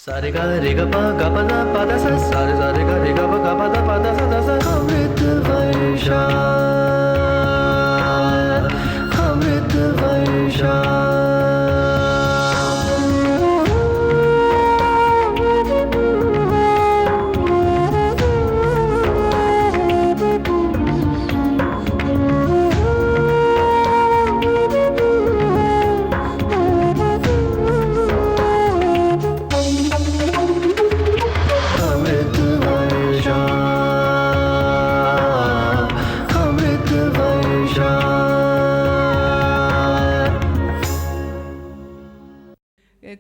सारे गा रे ग पा गा पा दा पा दा सा सारे सारे गा रे ग पा गा पा दा सा दा सा अमृत वर्षा अमृत वर्षा।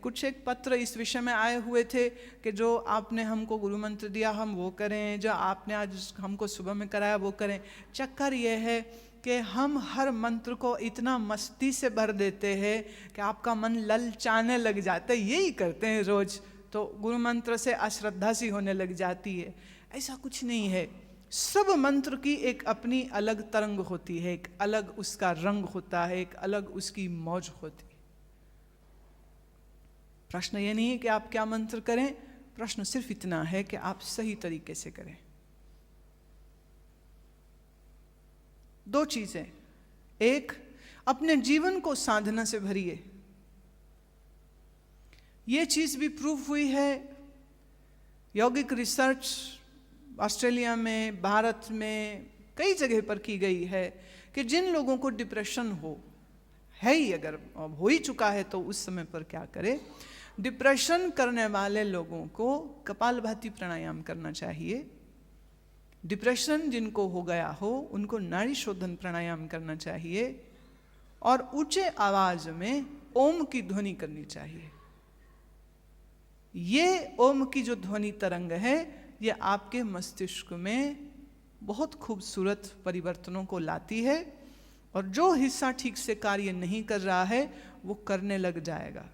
कुछ एक पत्र इस विषय में आए हुए थे कि जो आपने हमको गुरु मंत्र दिया हम वो करें, जो आपने आज हमको सुबह में कराया वो करें। चक्कर ये है कि हम हर मंत्र को इतना मस्ती से भर देते हैं कि आपका मन ललचाने लग जाता है, यही करते हैं रोज, तो गुरु मंत्र से अश्रद्धा सी होने लग जाती है। ऐसा कुछ नहीं है। सब मंत्र की एक अपनी अलग तरंग होती है, एक अलग उसका रंग होता है, एक अलग उसकी मौज होती है। प्रश्न ये नहीं है कि आप क्या मंत्र करें, प्रश्न सिर्फ इतना है कि आप सही तरीके से करें। दो चीजें, एक, अपने जीवन को साधना से भरिए। ये चीज भी प्रूफ हुई है, यौगिक रिसर्च ऑस्ट्रेलिया में, भारत में कई जगह पर की गई है कि जिन लोगों को डिप्रेशन है ही, अगर हो ही चुका है तो उस समय पर क्या करें। डिप्रेशन करने वाले लोगों को कपालभाति प्राणायाम करना चाहिए। डिप्रेशन जिनको हो गया हो उनको नाड़ी शोधन प्राणायाम करना चाहिए और ऊंचे आवाज में ओम की ध्वनि करनी चाहिए। ये ओम की जो ध्वनि तरंग है ये आपके मस्तिष्क में बहुत खूबसूरत परिवर्तनों को लाती है और जो हिस्सा ठीक से कार्य नहीं कर रहा है वो करने लग जाएगा।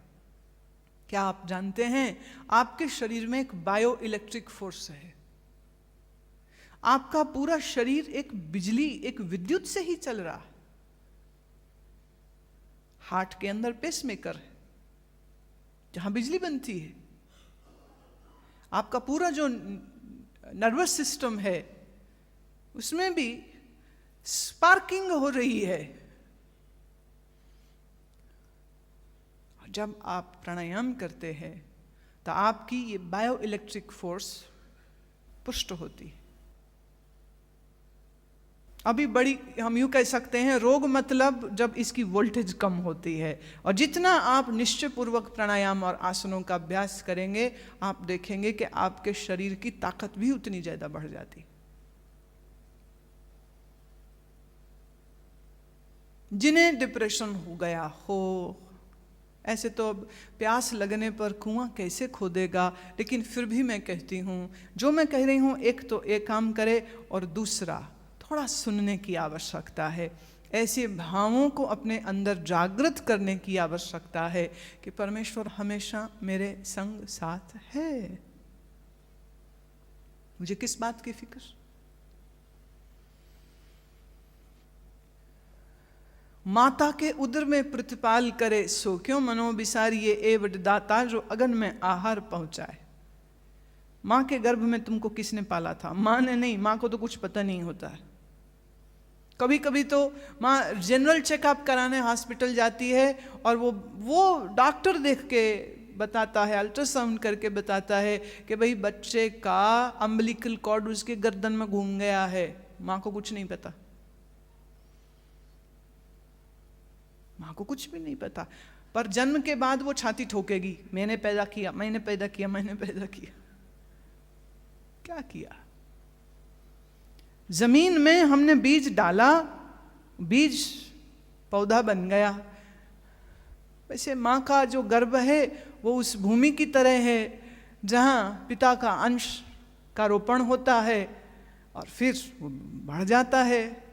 क्या आप जानते हैं आपके शरीर में एक बायो इलेक्ट्रिक फोर्स है। आपका पूरा शरीर एक बिजली, एक विद्युत से ही चल रहा है। हार्ट के अंदर पेसमेकर है जहां बिजली बनती है। आपका पूरा जो नर्वस सिस्टम है उसमें भी स्पार्किंग हो रही है। जब आप प्राणायाम करते हैं तो आपकी ये बायो इलेक्ट्रिक फोर्स पुष्ट होती है। अभी बड़ी हम यूं कह सकते हैं रोग मतलब जब इसकी वोल्टेज कम होती है। और जितना आप निश्चय पूर्वक प्राणायाम और आसनों का अभ्यास करेंगे आप देखेंगे कि आपके शरीर की ताकत भी उतनी ज्यादा बढ़ जाती। जिन्हें डिप्रेशन हो गया हो, ऐसे तो अब प्यास लगने पर कुआं कैसे खोदेगा, लेकिन फिर भी मैं कहती हूँ, जो मैं कह रही हूँ, एक तो एक काम करे और दूसरा थोड़ा सुनने की आवश्यकता है। ऐसे भावों को अपने अंदर जागृत करने की आवश्यकता है कि परमेश्वर हमेशा मेरे संग साथ है। मुझे किस बात की फिक्र। माता के उदर में प्रतिपाल करे सो क्यों मनो बिसारिये ए वडदाता जो अगन में आहार पहुंचाए। मां के गर्भ में तुमको किसने पाला था? मां ने नहीं, मां को तो कुछ पता नहीं होता है। कभी कभी तो मां जनरल चेकअप कराने हॉस्पिटल जाती है और वो डॉक्टर देख के बताता है, अल्ट्रासाउंड करके बताता है कि भाई बच्चे का अम्बिलिकल कॉर्ड उसके गर्दन में घूम गया है। मां को कुछ नहीं पता, मां को कुछ भी नहीं पता। पर जन्म के बाद वो छाती ठोकेगी, मैंने पैदा किया, मैंने पैदा किया, मैंने पैदा किया। क्या किया? जमीन में हमने बीज डाला, बीज पौधा बन गया। वैसे मां का जो गर्भ है वो उस भूमि की तरह है जहां पिता का अंश का रोपण होता है और फिर वो बढ़ जाता है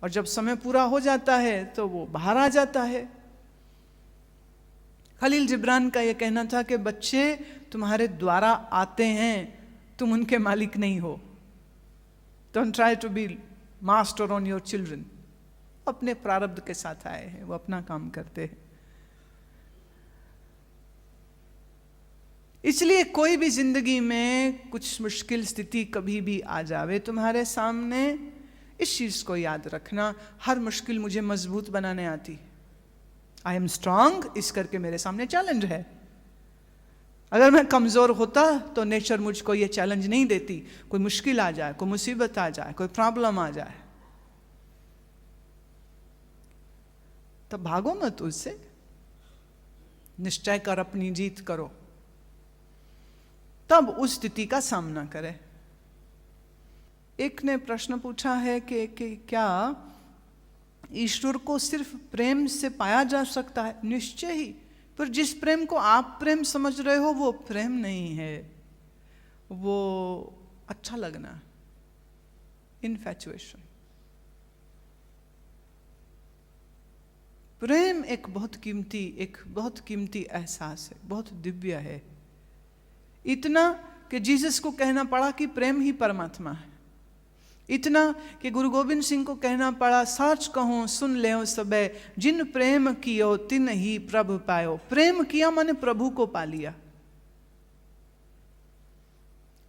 और जब समय पूरा हो जाता है तो वो बाहर आ जाता है। खलील जिब्रान का यह कहना था कि बच्चे तुम्हारे द्वारा आते हैं, तुम उनके मालिक नहीं हो। Don't try to be master on your children. अपने प्रारब्ध के साथ आए हैं, वो अपना काम करते हैं। इसलिए कोई भी जिंदगी में कुछ मुश्किल स्थिति कभी भी आ जावे तुम्हारे सामने, इस चीज को याद रखना, हर मुश्किल मुझे मजबूत बनाने आती। आई एम स्ट्रांग, इस करके मेरे सामने चैलेंज है। अगर मैं कमजोर होता तो नेचर मुझको ये चैलेंज नहीं देती। कोई मुश्किल आ जाए, कोई मुसीबत आ जाए, कोई प्रॉब्लम आ जाए, तो भागो मत उससे, निश्चय कर अपनी जीत करो, तब उस स्थिति का सामना करें। एक ने प्रश्न पूछा है कि क्या ईश्वर को सिर्फ प्रेम से पाया जा सकता है? निश्चय ही, पर जिस प्रेम को आप प्रेम समझ रहे हो वो प्रेम नहीं है, वो अच्छा लगना, इनफैचुएशन। प्रेम एक बहुत कीमती एहसास है, बहुत दिव्य है। इतना कि जीसस को कहना पड़ा कि प्रेम ही परमात्मा है। इतना कि गुरु गोविंद सिंह को कहना पड़ा, सच कहूं सुन ले सबे, जिन प्रेम कियो तिन ही प्रभु पायो। प्रेम किया माने प्रभु को पा लिया।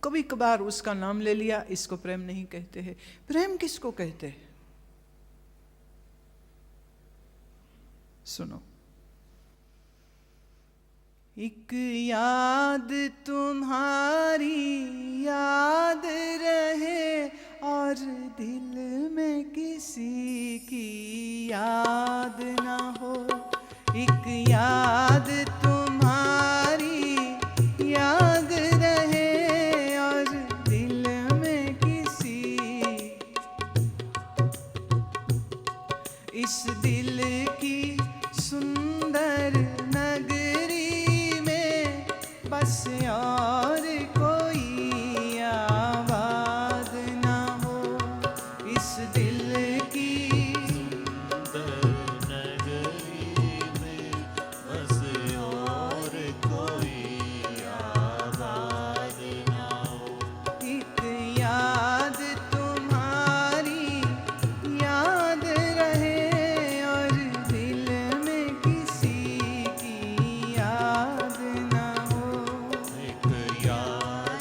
कभी कभार उसका नाम ले लिया, इसको प्रेम नहीं कहते हैं। प्रेम किसको कहते हैं? सुनो, एक याद तुम्हारी याद रहे और दिल में किसी की याद ना हो। एक याद तुम्हारी याद रहे और दिल में किसी, इस दिल की सुंदर नगरी में बस और कोई आबाद ना हो। इस दिल की सुंदर नगरी में बस और कोई आबाद ना हो। एक याद तुम्हारी याद रहे और दिल में किसी की याद ना हो। एक याद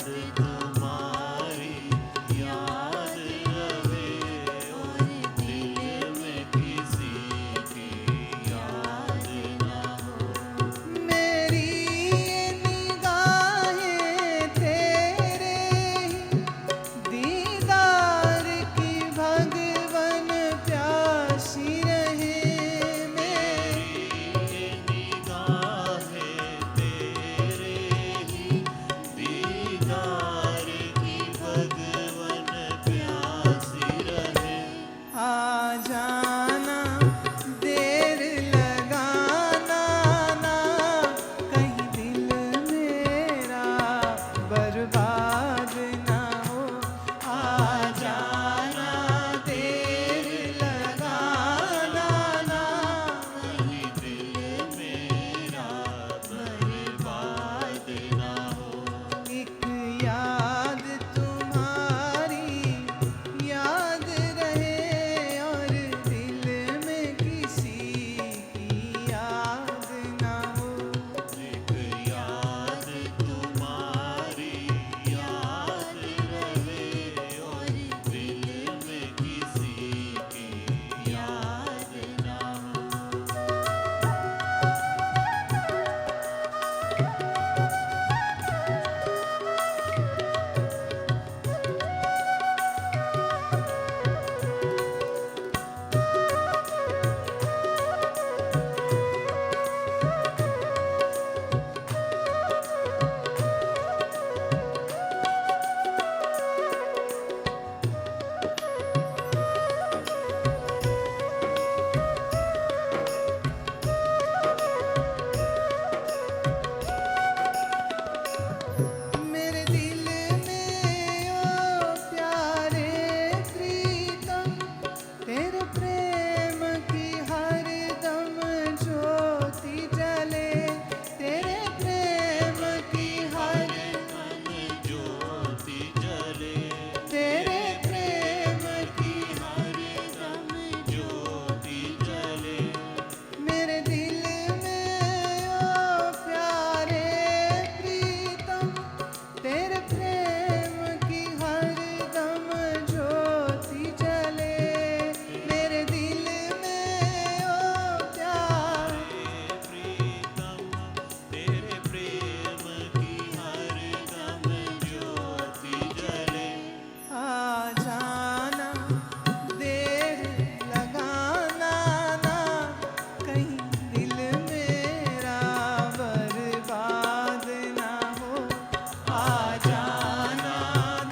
आ जाना,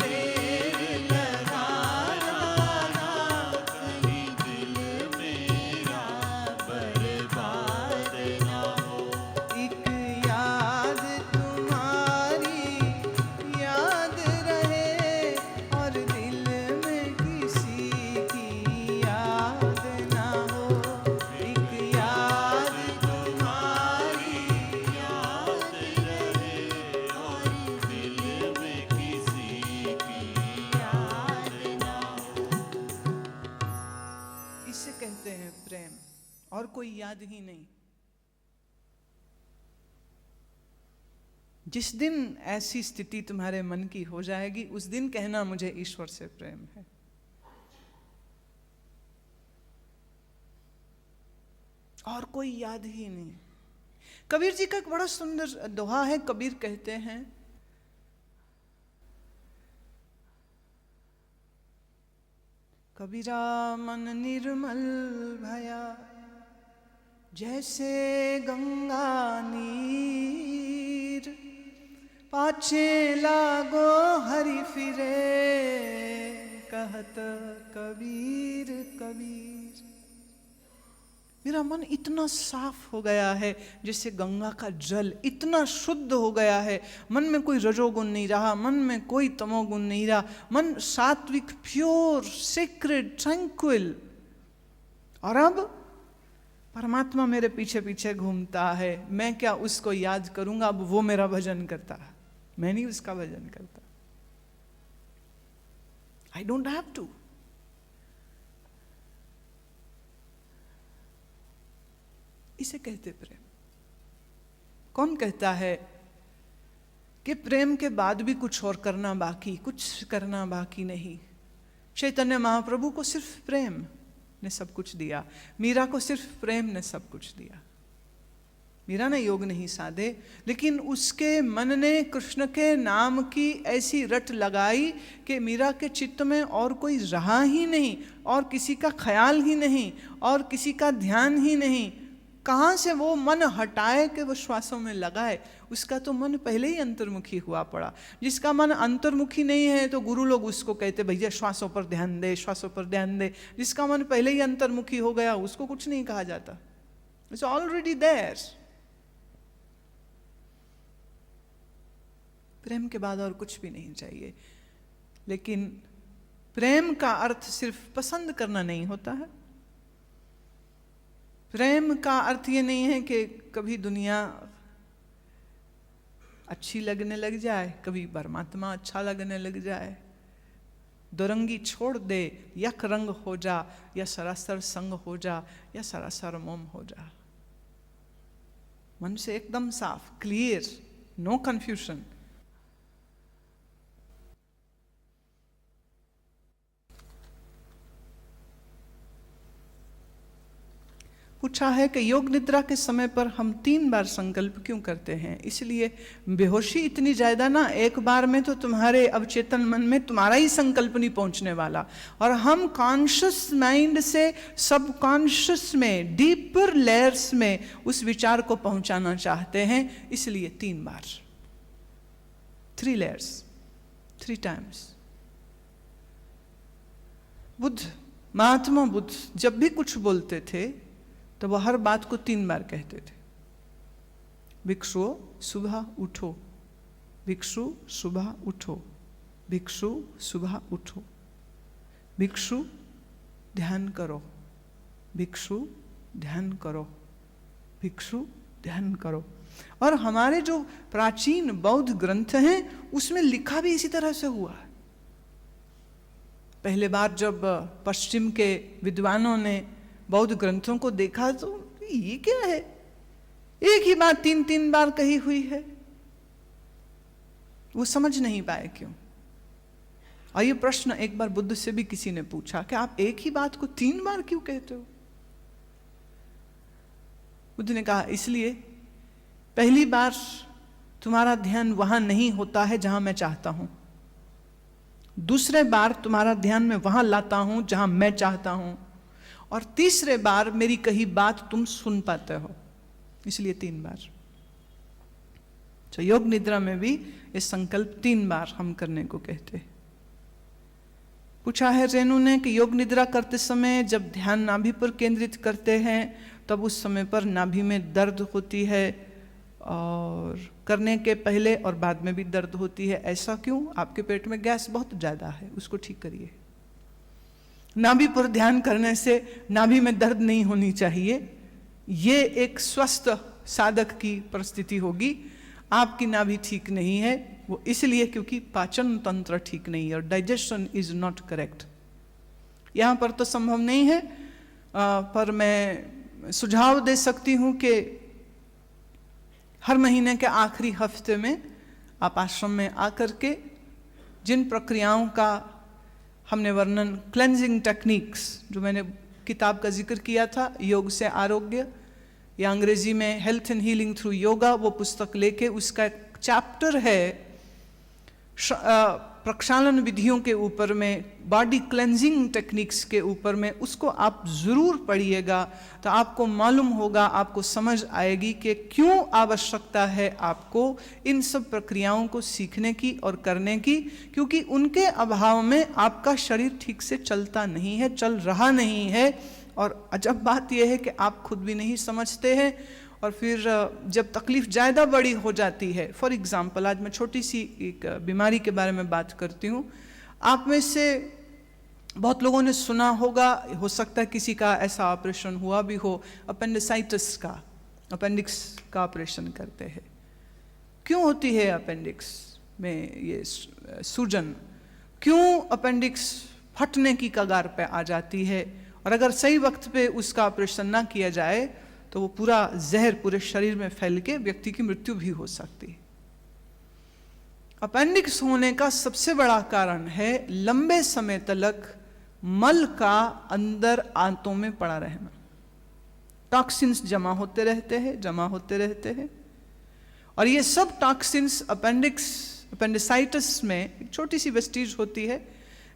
देर लगाना ना, कहीं दिल मेरा बर्बाद ना हो। एक याद तुम्हारी याद रहे और दिल में किसी की याद ना हो। एक याद तुम्हारी याद रहे और दिल में किसी की याद ना हो। इसे कहते हैं प्रेम, और कोई याद ही नहीं। जिस दिन ऐसी स्थिति तुम्हारे मन की हो जाएगी, उस दिन कहना मुझे ईश्वर से प्रेम है। और कोई याद ही नहीं। कबीर जी का एक बड़ा सुंदर दोहा है। कबीर कहते हैं, कबीरा मन निर्मल भया जैसे गंगा नीर, पाछे लागो हरि फिरे कहत कबीर कबीर। मेरा मन इतना साफ हो गया है जैसे गंगा का जल, इतना शुद्ध हो गया है। मन में कोई रजोगुण नहीं रहा, मन में कोई तमोगुण नहीं रहा। मन सात्विक, प्योर, सेक्रेड, ट्रैंक्विल। और अब परमात्मा मेरे पीछे पीछे घूमता है। मैं क्या उसको याद करूंगा? अब वो मेरा भजन करता है, मैं नहीं उसका भजन करता। I don't have to. इसे कहते प्रेम। कौन कहता है कि प्रेम के बाद भी कुछ और करना बाकी, कुछ करना बाकी नहीं? चैतन्य महाप्रभु को सिर्फ प्रेम ने सब कुछ दिया, मीरा को सिर्फ प्रेम ने सब कुछ दिया। मीरा ने योग नहीं साधे, लेकिन उसके मन ने कृष्ण के नाम की ऐसी रट लगाई कि मीरा के चित्त में और कोई रहा ही नहीं, और किसी का ख्याल ही नहीं, और किसी का ध्यान ही नहीं। कहाँ से वो मन हटाए कि वो श्वासों में लगाए? उसका तो मन पहले ही अंतर्मुखी हुआ पड़ा। जिसका मन अंतर्मुखी नहीं है तो गुरु लोग उसको कहते भैया श्वासों पर ध्यान दे, श्वासों पर ध्यान दे। जिसका मन पहले ही अंतर्मुखी हो गया उसको कुछ नहीं कहा जाता। It's already there. प्रेम के बाद और कुछ भी नहीं चाहिए। लेकिन प्रेम का अर्थ सिर्फ पसंद करना नहीं होता है। प्रेम का अर्थ ये नहीं है कि कभी दुनिया अच्छी लगने लग जाए, कभी परमात्मा अच्छा लगने लग जाए। दुरंगी छोड़ दे, यक रंग हो जा, या सरासर संग हो जा, या सरासर मोम हो जा। मन से एकदम साफ, क्लियर, नो कंफ्यूजन। पूछा है कि योग निद्रा के समय पर हम 3 बार संकल्प क्यों करते हैं? इसलिए बेहोशी इतनी ज्यादा ना, एक बार में तो तुम्हारे अवचेतन मन में तुम्हारा ही संकल्प नहीं पहुंचने वाला, और हम कॉन्शियस माइंड से सबकॉन्शियस में, डीपर लेयर्स में उस विचार को पहुंचाना चाहते हैं। इसलिए 3 बार, 3 लेयर्स, 3 टाइम्स। बुद्ध, महात्मा बुद्ध जब भी कुछ बोलते थे तो वह हर बात को 3 बार कहते थे। भिक्षु सुबह उठो, भिक्षु सुबह उठो, भिक्षु सुबह उठो, भिक्षु ध्यान करो, भिक्षु ध्यान करो, भिक्षु ध्यान करो। और हमारे जो प्राचीन बौद्ध ग्रंथ हैं उसमें लिखा भी इसी तरह से हुआ है। पहले बार जब पश्चिम के विद्वानों ने बौद्ध ग्रंथों को देखा तो ये क्या है, एक ही बात 3 बार कही हुई है। वो समझ नहीं पाए क्यों। और ये प्रश्न एक बार बुद्ध से भी किसी ने पूछा कि आप एक ही बात को 3 बार क्यों कहते हो? बुद्ध ने कहा इसलिए पहली बार तुम्हारा ध्यान वहां नहीं होता है जहां मैं चाहता हूं, दूसरे बार तुम्हारा ध्यान मैं वहां लाता हूं जहां मैं चाहता हूं, और तीसरे बार मेरी कही बात तुम सुन पाते हो, इसलिए 3 बार। तो योग निद्रा में भी ये संकल्प 3 बार हम करने को कहते हैं। पूछा है रेणु ने कि योग निद्रा करते समय जब ध्यान नाभि पर केंद्रित करते हैं तब उस समय पर नाभि में दर्द होती है और करने के पहले और बाद में भी दर्द होती है, ऐसा क्यों? आपके पेट में गैस बहुत ज़्यादा है, उसको ठीक करिए। नाभि पर ध्यान करने से नाभि में दर्द नहीं होनी चाहिए, ये एक स्वस्थ साधक की परिस्थिति होगी। आपकी नाभि ठीक नहीं है, वो इसलिए क्योंकि पाचन तंत्र ठीक नहीं है और डाइजेशन इज नॉट करेक्ट। यहाँ पर तो संभव नहीं है, पर मैं सुझाव दे सकती हूँ कि हर महीने के आखिरी हफ्ते में आप आश्रम में आकर के जिन प्रक्रियाओं का हमने वर्णन, क्लेंजिंग टेक्निक्स, जो मैंने किताब का जिक्र किया था, योग से आरोग्य, या अंग्रेजी में health and healing through yoga, वो पुस्तक लेके उसका एक चैप्टर है प्रक्षालन विधियों के ऊपर में, बॉडी क्लेंजिंग टेक्निक्स के ऊपर में, उसको आप ज़रूर पढ़िएगा तो आपको मालूम होगा, आपको समझ आएगी कि क्यों आवश्यकता है आपको इन सब प्रक्रियाओं को सीखने की और करने की, क्योंकि उनके अभाव में आपका शरीर ठीक से चलता नहीं है, चल रहा नहीं है। और अजब बात यह है कि आप खुद भी नहीं समझते हैं और फिर जब तकलीफ ज़्यादा बड़ी हो जाती है, फॉर एग्ज़ाम्पल आज मैं छोटी सी एक बीमारी के बारे में बात करती हूँ। आप में से बहुत लोगों ने सुना होगा, हो सकता है किसी का ऐसा ऑपरेशन हुआ भी हो, अपेंडिसाइटिस का, अपेंडिक्स का ऑपरेशन करते हैं। क्यों होती है अपेंडिक्स में ये सूजन? क्यों अपेंडिक्स फटने की कगार पे आ जाती है? और अगर सही वक्त पे उसका ऑपरेशन ना किया जाए तो वो पूरा जहर पूरे शरीर में फैल के व्यक्ति की मृत्यु भी हो सकती है। अपेंडिक्स होने का सबसे बड़ा कारण है लंबे समय तक मल का अंदर आंतों में पड़ा रहना। टॉक्सिन्स जमा होते रहते हैं और ये सब टॉक्सिन्स अपेंडिसाइटिस में एक छोटी सी वेस्टीज होती है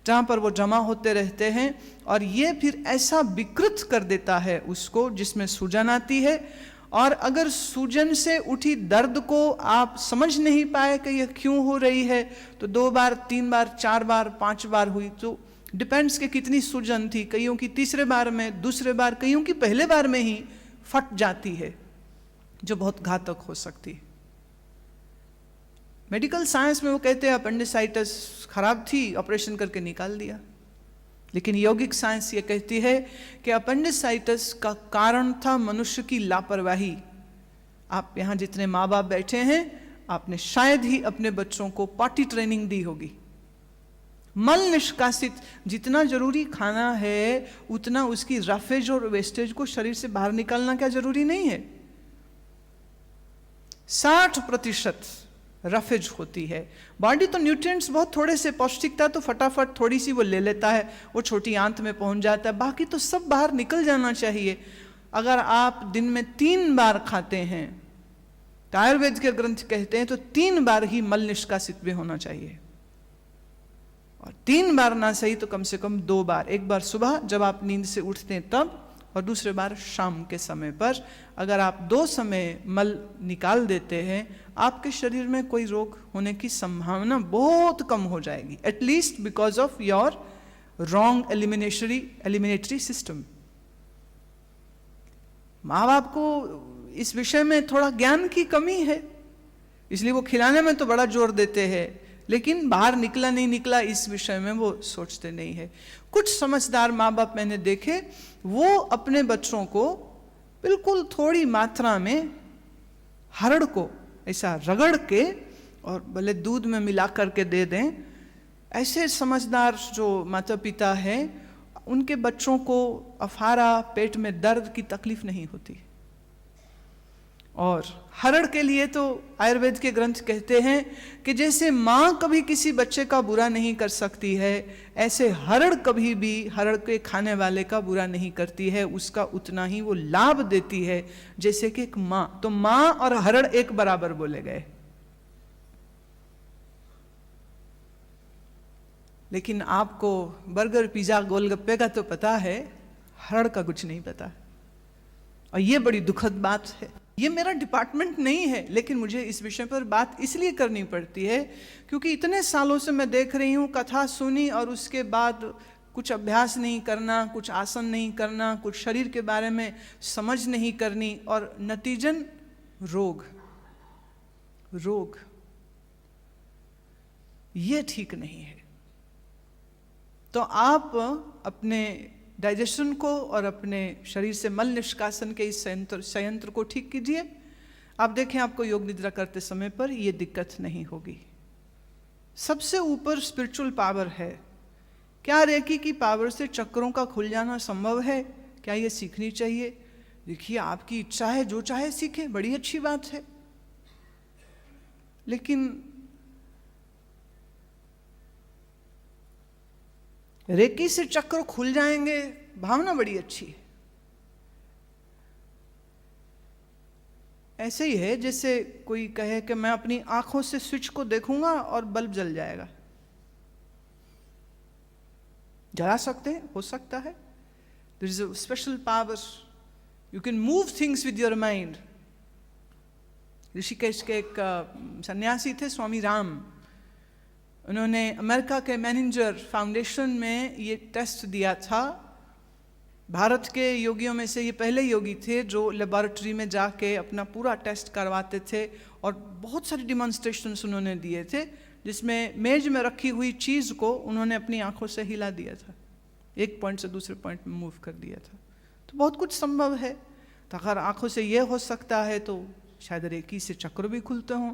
जहाँ पर वो जमा होते रहते हैं और ये फिर ऐसा विकृत कर देता है उसको जिसमें सूजन आती है। और अगर सूजन से उठी दर्द को आप समझ नहीं पाए कि ये क्यों हो रही है, तो 2 बार 3 बार 4 बार 5 बार हुई, तो डिपेंड्स कि कितनी सूजन थी। कईयों की तीसरे बार में, दूसरे बार, कईयों की पहले बार में ही फट जाती है, जो बहुत घातक हो सकती है। मेडिकल साइंस में वो कहते हैं अपेंडिसाइटिस खराब थी, ऑपरेशन करके निकाल दिया। लेकिन यौगिक साइंस ये कहती है कि अपेंडिसाइटिस का कारण था मनुष्य की लापरवाही। आप यहाँ जितने माँ बाप बैठे हैं, आपने शायद ही अपने बच्चों को पॉटी ट्रेनिंग दी होगी। मल निष्कासित जितना जरूरी खाना है उतना उसकी रफेज और वेस्टेज को शरीर से बाहर निकालना क्या जरूरी नहीं है? 60% रफेज होती है। बॉडी तो न्यूट्रिएंट्स बहुत थोड़े से, पौष्टिकता तो फटाफट थोड़ी सी वो ले लेता है, वो छोटी आंत में पहुंच जाता है, बाकी तो सब बाहर निकल जाना चाहिए। अगर आप दिन में 3 बार खाते हैं, तो आयुर्वेद के ग्रंथ कहते हैं तो 3 बार ही मल निष्कासित भी होना चाहिए। और 3 बार ना सही तो कम से कम 2 बार, एक बार सुबह जब आप नींद से उठते हैं तब, और दूसरे बार शाम के समय पर। अगर आप 2 समय मल निकाल देते हैं, आपके शरीर में कोई रोग होने की संभावना बहुत कम हो जाएगी, at least because of your wrong एलिमिनेटरी system. माँ बाप को इस विषय में थोड़ा ज्ञान की कमी है, इसलिए वो खिलाने में तो बड़ा जोर देते हैं, लेकिन बाहर निकला नहीं निकला इस विषय में वो सोचते नहीं है। कुछ समझदार माँ बाप मैंने देखे, वो अपने बच्चों को बिल्कुल थोड़ी मात्रा में हरड़ को ऐसा रगड़ के और भले दूध में मिला करके दे दें। ऐसे समझदार जो माता पिता हैं, उनके बच्चों को अफारा, पेट में दर्द की तकलीफ नहीं होती। और हरड़ के लिए तो आयुर्वेद के ग्रंथ कहते हैं कि जैसे माँ कभी किसी बच्चे का बुरा नहीं कर सकती है, ऐसे हरड़ कभी भी हरड़ के खाने वाले का बुरा नहीं करती है, उसका उतना ही वो लाभ देती है जैसे कि एक माँ। तो माँ और हरड़ एक बराबर बोले गए। लेकिन आपको बर्गर, पिज्जा, गोलगप्पे का तो पता है, हरड़ का कुछ नहीं पता। और ये बड़ी दुखद बात है। ये मेरा डिपार्टमेंट नहीं है, लेकिन मुझे इस विषय पर बात इसलिए करनी पड़ती है क्योंकि इतने सालों से मैं देख रही हूँ, कथा सुनी और उसके बाद कुछ अभ्यास नहीं करना, कुछ आसन नहीं करना, कुछ शरीर के बारे में समझ नहीं करनी, और नतीजन रोग। ये ठीक नहीं है। तो आप अपने डाइजेशन को और अपने शरीर से मल निष्कासन के इस संयंत्र को ठीक कीजिए। आप देखें, आपको योग निद्रा करते समय पर ये दिक्कत नहीं होगी। सबसे ऊपर स्पिरिचुअल पावर है। क्या रेकी की पावर से चक्रों का खुल जाना संभव है? क्या ये सीखनी चाहिए? देखिए, आपकी इच्छा है, जो चाहे सीखे, बड़ी अच्छी बात है। लेकिन रेकी से चक्र खुल जाएंगे, भावना बड़ी अच्छी है। ऐसे ही है जैसे कोई कहे कि मैं अपनी आंखों से स्विच को देखूंगा और बल्ब जल जाएगा। जला सकते हैं, हो सकता है। There is a special power, you can move things with your mind. Rishikesh के एक सन्यासी थे, स्वामी राम। उन्होंने अमेरिका के मैनेजर फाउंडेशन में ये टेस्ट दिया था। भारत के योगियों में से ये पहले योगी थे जो लेबोरेटरी में जाके अपना पूरा टेस्ट करवाते थे, और बहुत सारे डिमॉन्स्ट्रेशंस उन्होंने दिए थे, जिसमें मेज में रखी हुई चीज़ को उन्होंने अपनी आंखों से हिला दिया था, एक पॉइंट से दूसरे पॉइंट में मूव कर दिया था। तो बहुत कुछ संभव है। तो अगर आंखों से ये हो सकता है तो शायद रेकी से चक्र भी खुलते हों।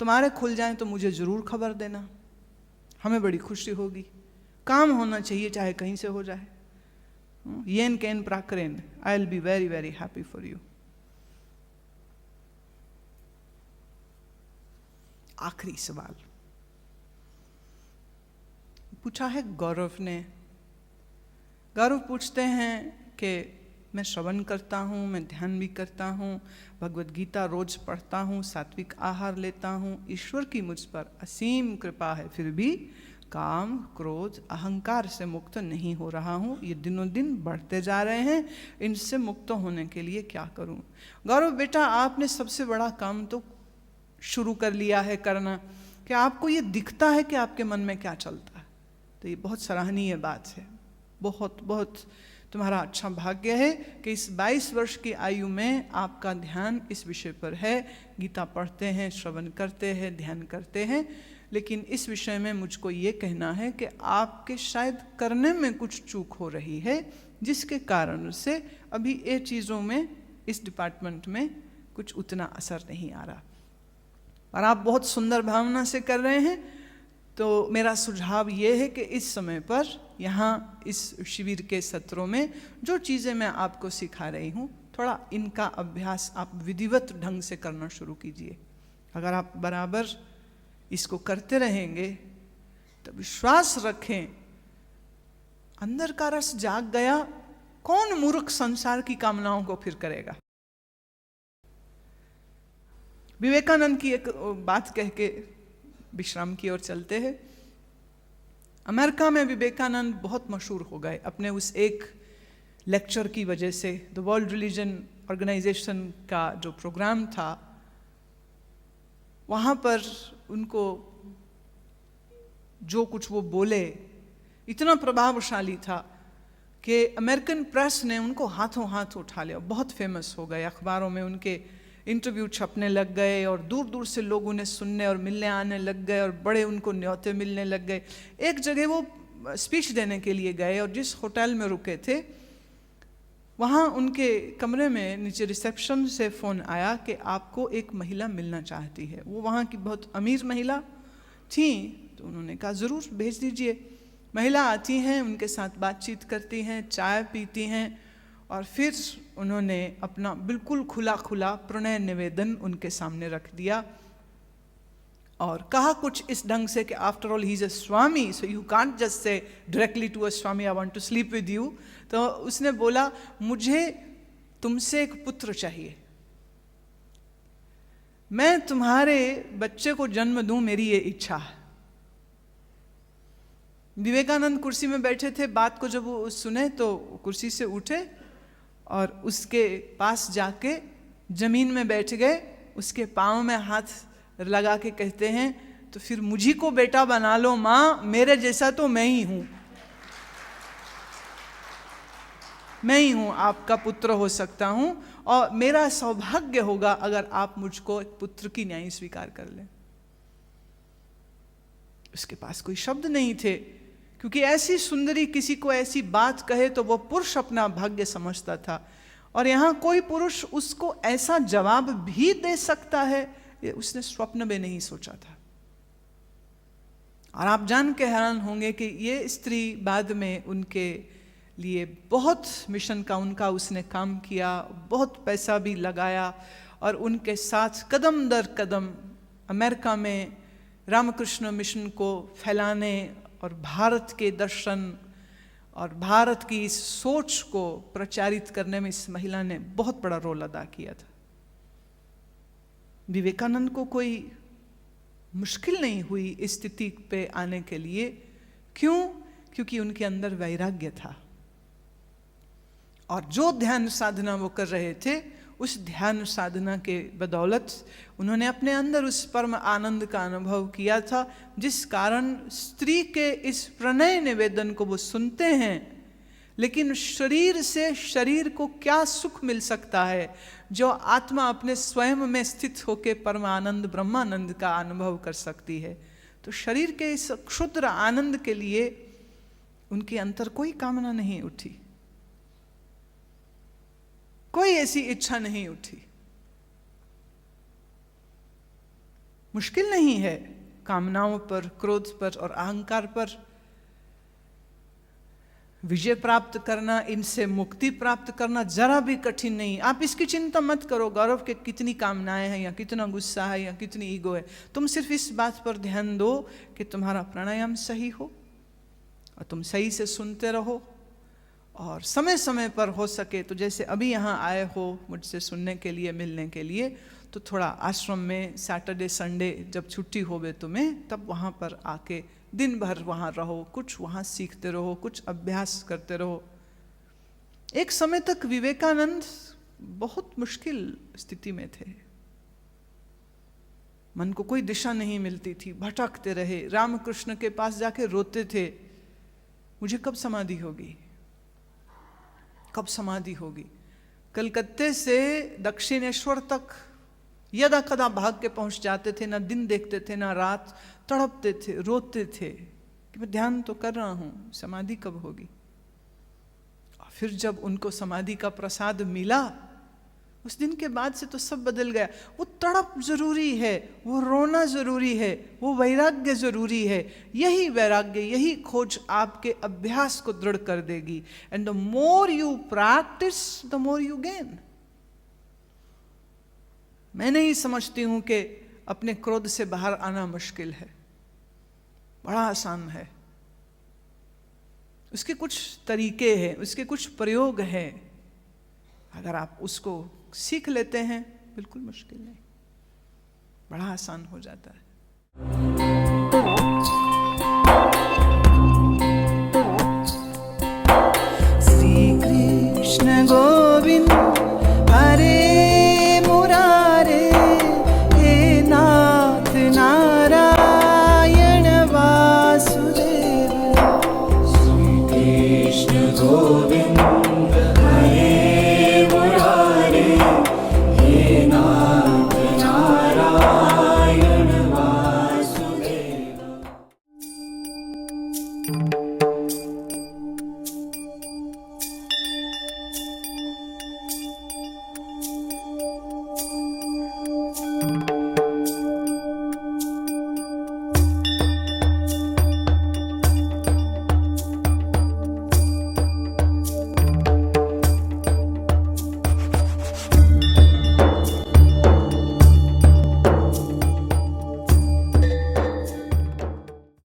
तुम्हारे खुल जाएं तो मुझे ज़रूर खबर देना, हमें बड़ी खुशी होगी। काम होना चाहिए, चाहे कहीं से हो जाए। येन कैन प्राकरेन, I will be very very happy for you. आखिरी सवाल पूछा है गौरव ने। गौरव पूछते हैं कि मैं श्रवण करता हूँ, मैं ध्यान भी करता हूँ, भगवद गीता रोज पढ़ता हूँ, सात्विक आहार लेता हूँ, ईश्वर की मुझ पर असीम कृपा है, फिर भी काम, क्रोध, अहंकार से मुक्त नहीं हो रहा हूँ। ये दिनों दिन बढ़ते जा रहे हैं। इनसे मुक्त होने के लिए क्या करूँ? गौरव बेटा, आपने सबसे बड़ा काम तो शुरू कर लिया है करना, कि आपको ये दिखता है कि आपके मन में क्या चलता है। तो ये बहुत सराहनीय बात है। बहुत बहुत तुम्हारा अच्छा भाग्य है कि इस 22 वर्ष की आयु में आपका ध्यान इस विषय पर है। गीता पढ़ते हैं, श्रवण करते हैं, ध्यान करते हैं। लेकिन इस विषय में मुझको ये कहना है कि आपके शायद करने में कुछ चूक हो रही है, जिसके कारण से अभी ये चीज़ों में, इस डिपार्टमेंट में कुछ उतना असर नहीं आ रहा। और आप बहुत सुंदर भावना से कर रहे हैं। तो मेरा सुझाव ये है कि इस समय पर यहाँ इस शिविर के सत्रों में जो चीज़ें मैं आपको सिखा रही हूँ, थोड़ा इनका अभ्यास आप विधिवत ढंग से करना शुरू कीजिए। अगर आप बराबर इसको करते रहेंगे तो विश्वास रखें, अंदर का रस जाग गया, कौन मूर्ख संसार की कामनाओं को फिर करेगा। विवेकानंद की एक बात कह के विश्राम की ओर चलते हैं। अमेरिका में विवेकानंद बहुत मशहूर हो गए अपने उस एक लेक्चर की वजह से। द वर्ल्ड रिलीजन ऑर्गेनाइजेशन का जो प्रोग्राम था, वहाँ पर उनको जो कुछ वो बोले इतना प्रभावशाली था कि अमेरिकन प्रेस ने उनको हाथों हाथ उठा लिया, बहुत फेमस हो गए। अखबारों में उनके इंटरव्यू छपने लग गए और दूर दूर से लोग उन्हें सुनने और मिलने आने लग गए और बड़े उनको न्योते मिलने लग गए। एक जगह वो स्पीच देने के लिए गए और जिस होटल में रुके थे वहाँ उनके कमरे में नीचे रिसेप्शन से फ़ोन आया कि आपको एक महिला मिलना चाहती है। वो वहाँ की बहुत अमीर महिला थी, तो उन्होंने कहा ज़रूर भेज दीजिए। महिला आती हैं, उनके साथ बातचीत करती हैं, चाय पीती हैं और फिर उन्होंने अपना बिल्कुल खुला खुला प्रणय निवेदन उनके सामने रख दिया और कहा कुछ इस ढंग से कि after all he is a swami, so you can't just say directly to a swami I want to sleep with you. तो उसने बोला, मुझे तुमसे एक पुत्र चाहिए, मैं तुम्हारे बच्चे को जन्म दूं, मेरी ये इच्छा है। विवेकानंद कुर्सी में बैठे थे, बात को जब वो सुने तो कुर्सी से उठे और उसके पास जाके जमीन में बैठ गए, उसके पाँव में हाथ लगा के कहते हैं, तो फिर मुझी को बेटा बना लो माँ, मेरे जैसा तो मैं ही हूँ, मैं ही हूँ, आपका पुत्र हो सकता हूँ, और मेरा सौभाग्य होगा अगर आप मुझको एक पुत्र की न्याय स्वीकार कर लें। उसके पास कोई शब्द नहीं थे, क्योंकि ऐसी सुंदरी किसी को ऐसी बात कहे तो वो पुरुष अपना भाग्य समझता था, और यहाँ कोई पुरुष उसको ऐसा जवाब भी दे सकता है, ये उसने स्वप्न में नहीं सोचा था। और आप जान के हैरान होंगे कि ये स्त्री बाद में उनके लिए बहुत मिशन का उनका उसने काम किया, बहुत पैसा भी लगाया, और उनके साथ कदम दर कदम अमेरिका में रामकृष्ण मिशन को फैलाने और भारत के दर्शन और भारत की इस सोच को प्रचारित करने में इस महिला ने बहुत बड़ा रोल अदा किया था। विवेकानंद को कोई मुश्किल नहीं इस स्थिति पे आने के लिए। क्यों? क्योंकि उनके अंदर वैराग्य था, और जो ध्यान साधना वो कर रहे थे, उस ध्यान साधना के बदौलत उन्होंने अपने अंदर उस परम आनंद का अनुभव किया था, जिस कारण स्त्री के इस प्रणय निवेदन को वो सुनते हैं, लेकिन शरीर से शरीर को क्या सुख मिल सकता है जो आत्मा अपने स्वयं में स्थित होकर परम आनंद ब्रह्मानंद का अनुभव कर सकती है। तो शरीर के इस क्षुद्र आनंद के लिए उनके अंतर कोई कामना नहीं उठी, कोई ऐसी इच्छा नहीं उठी। मुश्किल नहीं है कामनाओं पर, क्रोध पर और अहंकार पर विजय प्राप्त करना, इनसे मुक्ति प्राप्त करना जरा भी कठिन नहीं। आप इसकी चिंता मत करो गौरव के कितनी कामनाएं हैं या कितना गुस्सा है या कितनी ईगो है। तुम सिर्फ इस बात पर ध्यान दो कि तुम्हारा प्राणायाम सही हो और तुम सही से सुनते रहो, और समय समय पर हो सके तो जैसे अभी यहाँ आए हो मुझसे सुनने के लिए, मिलने के लिए, तो थोड़ा आश्रम में सैटरडे संडे जब छुट्टी होवे तुम्हें, तब वहाँ पर आके दिन भर वहाँ रहो, कुछ वहाँ सीखते रहो, कुछ अभ्यास करते रहो। एक समय तक विवेकानंद बहुत मुश्किल स्थिति में थे, मन को कोई दिशा नहीं मिलती थी, भटकते रहे, रामकृष्ण के पास जाके रोते थे, मुझे कब समाधि होगी, कब समाधि होगी। कलकत्ते से दक्षिणेश्वर तक यदा कदा भाग के पहुंच जाते थे, ना दिन देखते थे ना रात, तड़पते थे, रोते थे कि मैं ध्यान तो कर रहा हूं, समाधि कब होगी। और फिर जब उनको समाधि का प्रसाद मिला, उस दिन के बाद से तो सब बदल गया। वो तड़प जरूरी है, वो रोना जरूरी है, वो वैराग्य जरूरी है। यही वैराग्य, यही खोज आपके अभ्यास को दृढ़ कर देगी। And the more you practice the more you gain. मैं नहीं समझती हूं कि अपने क्रोध से बाहर आना मुश्किल है, बड़ा आसान है। उसके कुछ तरीके हैं, उसके कुछ प्रयोग हैं, अगर आप उसको सीख लेते हैं बिल्कुल मुश्किल नहीं, बड़ा आसान हो जाता है। श्री कृष्ण गोविंद हरे मुरारे, हे नाथ नारायण वासुदेव। Shri Krishna Govind thank you